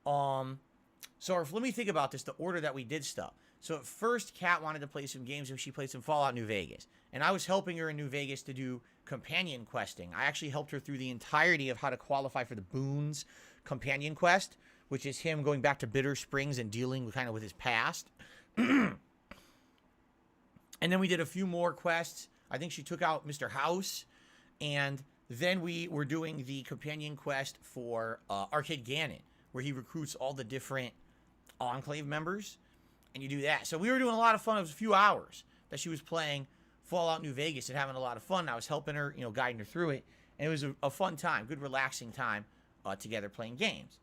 So let me think about this, the order that we did stuff. So at first, Kat wanted to play some games, and she played some Fallout New Vegas. And I was helping her in New Vegas to do companion questing. I actually helped her through the entirety of how to qualify for the Boons companion quest, which is him going back to Bitter Springs and dealing with, kind of with his past. And then we did a few more quests. I think she took out Mr. House. And then we were doing the companion quest for Arcade Gannon, where he recruits all the different Enclave members. And you do that. So we were doing a lot of fun. It was a few hours that she was playing Fallout New Vegas and having a lot of fun. I was helping her, guiding her through it. And it was a fun time, good relaxing time together playing games.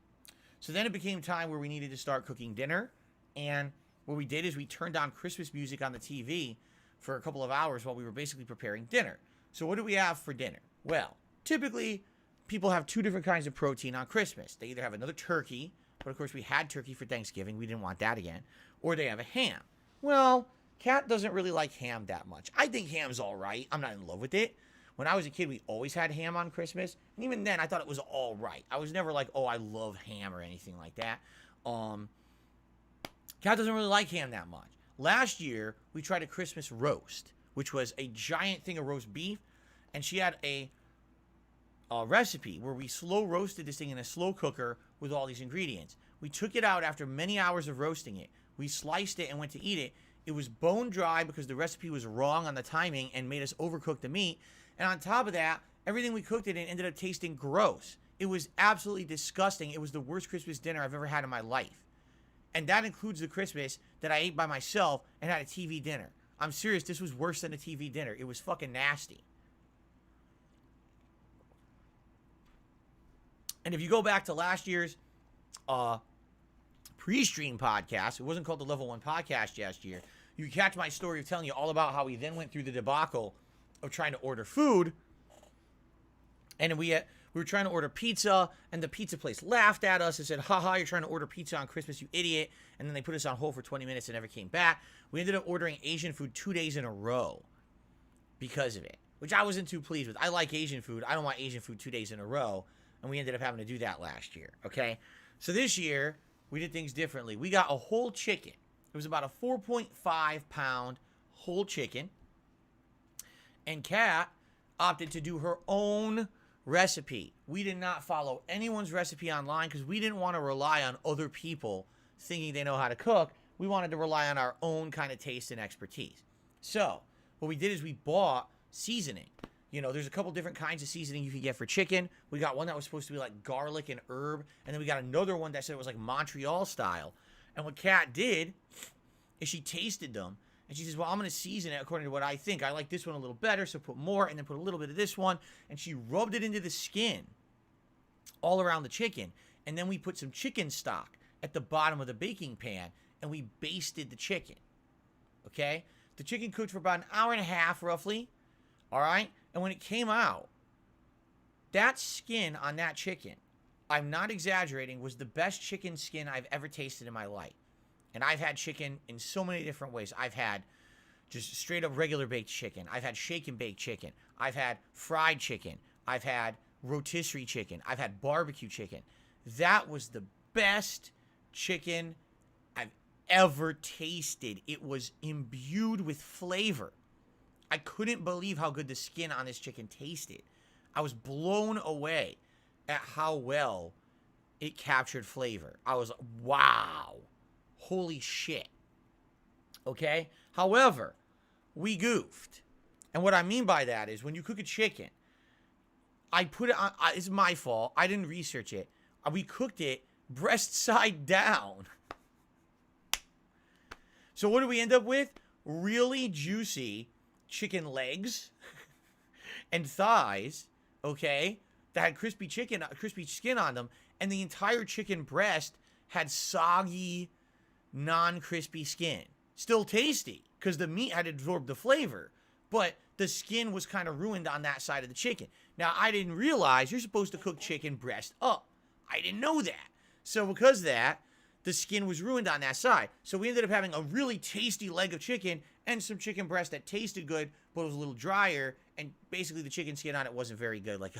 So then it became time where we needed to start cooking dinner. And what we did is we turned on Christmas music on the TV for a couple of hours while we were basically preparing dinner. So what do we have for dinner? Well, typically people have two different kinds of protein on Christmas. They either have another turkey, but of course we had turkey for Thanksgiving. We didn't want that again. Or they have a ham. Well, Kat doesn't really like ham that much. I think ham's all right. I'm not in love with it. When I was a kid, we always had ham on Christmas. And even then, I thought it was all right. I was never like, oh, I love ham or anything like that. Kat doesn't really like ham that much. Last year, we tried a Christmas roast, which was a giant thing of roast beef. And she had a recipe where we slow roasted this thing in a slow cooker with all these ingredients. We took it out after many hours of roasting it. We sliced it and went to eat it. It was bone dry because the recipe was wrong on the timing and made us overcook the meat. And on top of that, everything we cooked it in ended up tasting gross. It was absolutely disgusting. It was the worst Christmas dinner I've ever had in my life. And that includes the Christmas that I ate by myself and had a TV dinner. I'm serious, this was worse than a TV dinner. It was fucking nasty. And if you go back to last year's pre-stream podcast, it wasn't called the Level 1 podcast last year, you can catch my story of telling you all about how we then went through the debacle of trying to order food. And we were trying to order pizza, and the pizza place laughed at us and said, haha, you're trying to order pizza on Christmas, you idiot. And then they put us on hold for 20 minutes and never came back. We ended up ordering Asian food 2 days in a row because of it, which I wasn't too pleased with. I like Asian food. I don't want Asian food 2 days in a row. And we ended up having to do that last year, okay? So this year, we did things differently. We got a whole chicken. It was about a 4.5-pound whole chicken. And Kat opted to do her own recipe. We did not follow anyone's recipe online because we didn't want to rely on other people thinking they know how to cook. We wanted to rely on our own kind of taste and expertise. So what we did is we bought seasoning. There's a couple different kinds of seasoning you can get for chicken. We got one that was supposed to be like garlic and herb. And then we got another one that said it was like Montreal style. And what Kat did is she tasted them. And she says, well, I'm going to season it according to what I think. I like this one a little better, so put more and then put a little bit of this one. And she rubbed it into the skin all around the chicken. And then we put some chicken stock at the bottom of the baking pan. And we basted the chicken. Okay? The chicken cooked for about an hour and a half, roughly. All right? And when it came out, that skin on that chicken, I'm not exaggerating, was the best chicken skin I've ever tasted in my life. And I've had chicken in so many different ways. I've had just straight up regular baked chicken. I've had shake and bake chicken. I've had fried chicken. I've had rotisserie chicken. I've had barbecue chicken. That was the best chicken I've ever tasted. It was imbued with flavor. I couldn't believe how good the skin on this chicken tasted. I was blown away at how well it captured flavor. I was like, wow. Holy shit. Okay? However, we goofed. And what I mean by that is when you cook a chicken, I put it on, it's my fault. I didn't research it. We cooked it breast side down. So what do we end up with? Really juicy chicken legs and thighs, okay, that had crispy skin on them, and the entire chicken breast had soggy, non-crispy skin. Still tasty, because the meat had absorbed the flavor, but the skin was kind of ruined on that side of the chicken. Now, I didn't realize you're supposed to cook chicken breast up. I didn't know that. So because of that, the skin was ruined on that side. So we ended up having a really tasty leg of chicken and some chicken breast that tasted good, but was a little drier, and basically the chicken skin on it wasn't very good. Like,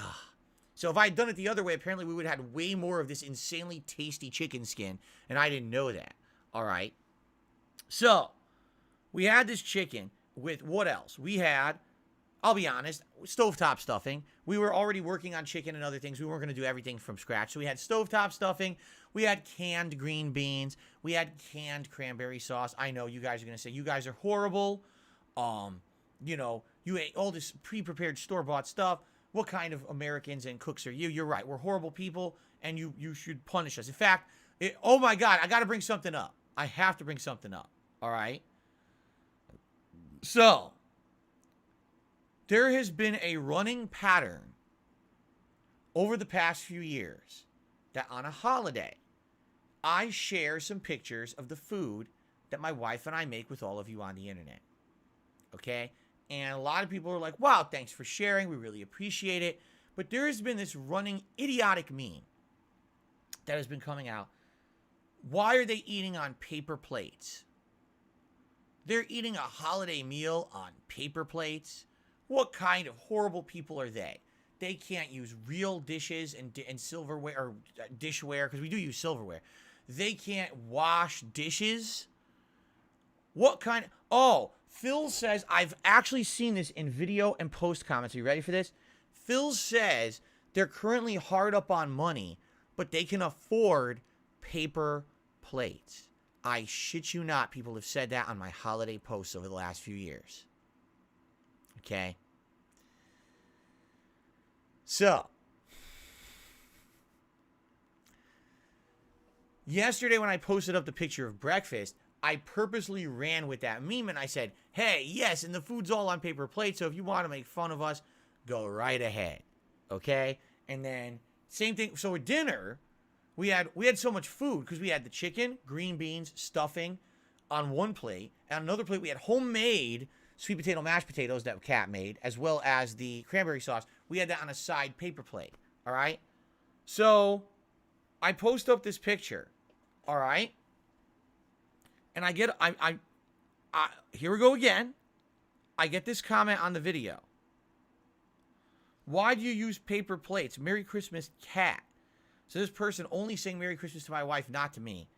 So if I had done it the other way, apparently we would have had way more of this insanely tasty chicken skin, and I didn't know that. All right. So we had this chicken with what else? We had, I'll be honest, stovetop stuffing. We were already working on chicken and other things. We weren't going to do everything from scratch. So we had stovetop stuffing. We had canned green beans. We had canned cranberry sauce. I know you guys are going to say, you guys are horrible. You ate all this pre-prepared store-bought stuff. What kind of Americans and cooks are you? You're right. We're horrible people, and you should punish us. In fact, oh my God, I got to bring something up. I have to bring something up. All right? So, there has been a running pattern over the past few years that on a holiday, I share some pictures of the food that my wife and I make with all of you on the internet. Okay? And a lot of people are like, wow, thanks for sharing. We really appreciate it. But there has been this running idiotic meme that has been coming out. Why are they eating on paper plates? They're eating a holiday meal on paper plates. What kind of horrible people are they? They can't use real dishes and silverware or dishware, because we do use silverware. They can't wash dishes. What kind of... Oh, Phil says, I've actually seen this in video and post comments. Are you ready for this? Phil says they're currently hard up on money, but they can afford paper plates. I shit you not, people have said that on my holiday posts over the last few years. Okay? So, yesterday when I posted up the picture of breakfast, I purposely ran with that meme and I said, hey, yes, and the food's all on paper plates, so if you want to make fun of us, go right ahead. Okay? And then, same thing. So at dinner, we had so much food because we had the chicken, green beans, stuffing on one plate. And on another plate, we had homemade sweet potato mashed potatoes that Kat made, as well as the cranberry sauce. We had that on a side paper plate. All right? So I post up this picture. All right? And I get, here we go again. I get this comment on the video. Why do you use paper plates? Merry Christmas, Kat. So this person only saying Merry Christmas to my wife, not to me.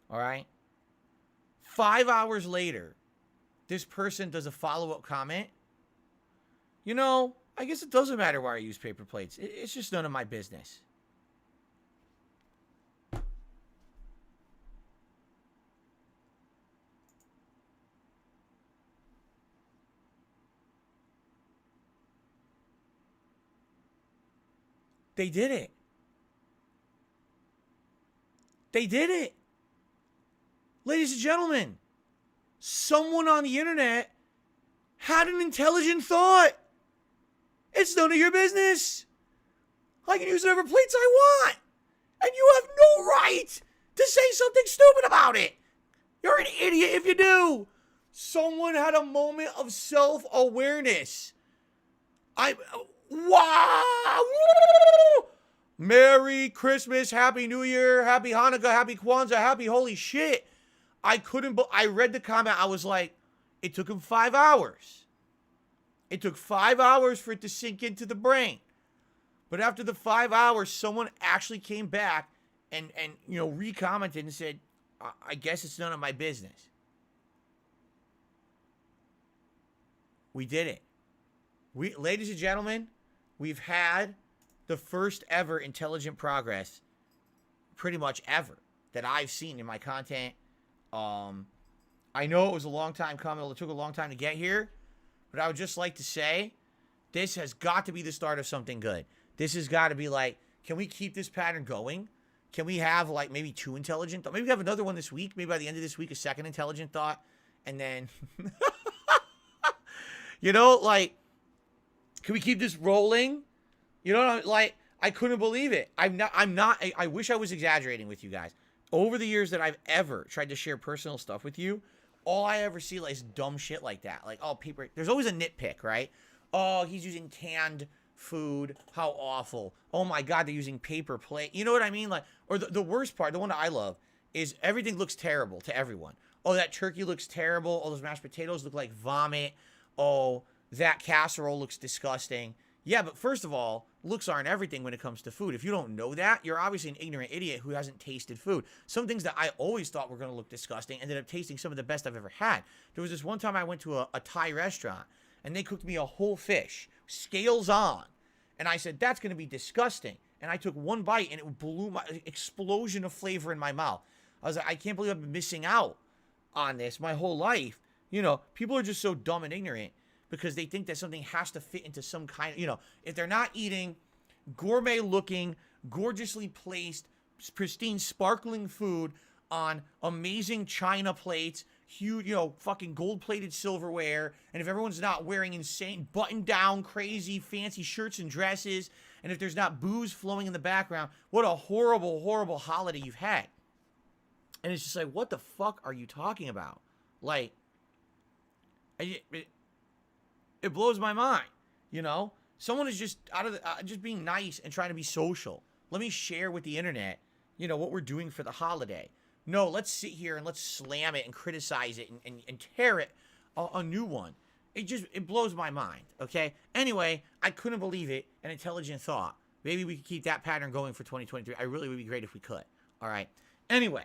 All right? 5 hours later, this person does a follow-up comment. You know, I guess it doesn't matter why I use paper plates. It's just none of my business. They did it. They did it. Ladies and gentlemen, someone on the internet had an intelligent thought. It's none of your business. I can use whatever plates I want. And you have no right to say something stupid about it. You're an idiot if you do. Someone had a moment of self-awareness. Wow! Merry Christmas, Happy New Year, Happy Hanukkah, Happy Kwanzaa, Happy holy shit. I read the comment, I was like, it took him 5 hours. It took 5 hours for it to sink into the brain. But after the 5 hours, someone actually came back and re-commented and said, I guess it's none of my business. We did it. Ladies and gentlemen, we've had the first ever intelligent progress pretty much ever that I've seen in my content. I know it was a long time coming. It took a long time to get here. But I would just like to say, this has got to be the start of something good. This has got to be like, can we keep this pattern going? Can we have like maybe 2 intelligent thoughts? Maybe we have another one this week. Maybe by the end of this week, a second intelligent thought. And then, can we keep this rolling? I couldn't believe it. I wish I was exaggerating with you guys. Over the years that I've ever tried to share personal stuff with you, all I ever see is dumb shit like that. Like, oh, paper. There's always a nitpick, right? Oh, he's using canned food. How awful. Oh my God, they're using paper plate. You know what I mean? Like, or the worst part, the one that I love, is everything looks terrible to everyone. Oh, that turkey looks terrible. Oh, those mashed potatoes look like vomit. Oh, that casserole looks disgusting. Yeah, but first of all, looks aren't everything when it comes to food. If you don't know that, you're obviously an ignorant idiot who hasn't tasted food. Some things that I always thought were going to look disgusting ended up tasting some of the best I've ever had. There was this one time I went to a Thai restaurant, and they cooked me a whole fish, scales on. And I said, that's going to be disgusting. And I took one bite, and it blew my explosion of flavor in my mouth. I was like, I can't believe I've been missing out on this my whole life. You know, people are just so dumb and ignorant because they think that something has to fit into some kind of, you know, if they're not eating gourmet looking, gorgeously placed, pristine, sparkling food on amazing china plates, huge, you know, fucking gold plated silverware, and if everyone's not wearing insane button down, crazy, fancy shirts and dresses, and if there's not booze flowing in the background, what a horrible, horrible holiday you've had. And it's just like, what the fuck are you talking about? Like, it blows my mind, you know? Someone is just out of the, just being nice and trying to be social. Let me share with the internet, you know, what we're doing for the holiday. No, let's sit here and let's slam it and criticize it and tear it a new one. It blows my mind, okay? Anyway, I couldn't believe it. An intelligent thought. Maybe we could keep that pattern going for 2023. I really would be great if we could. All right. Anyway,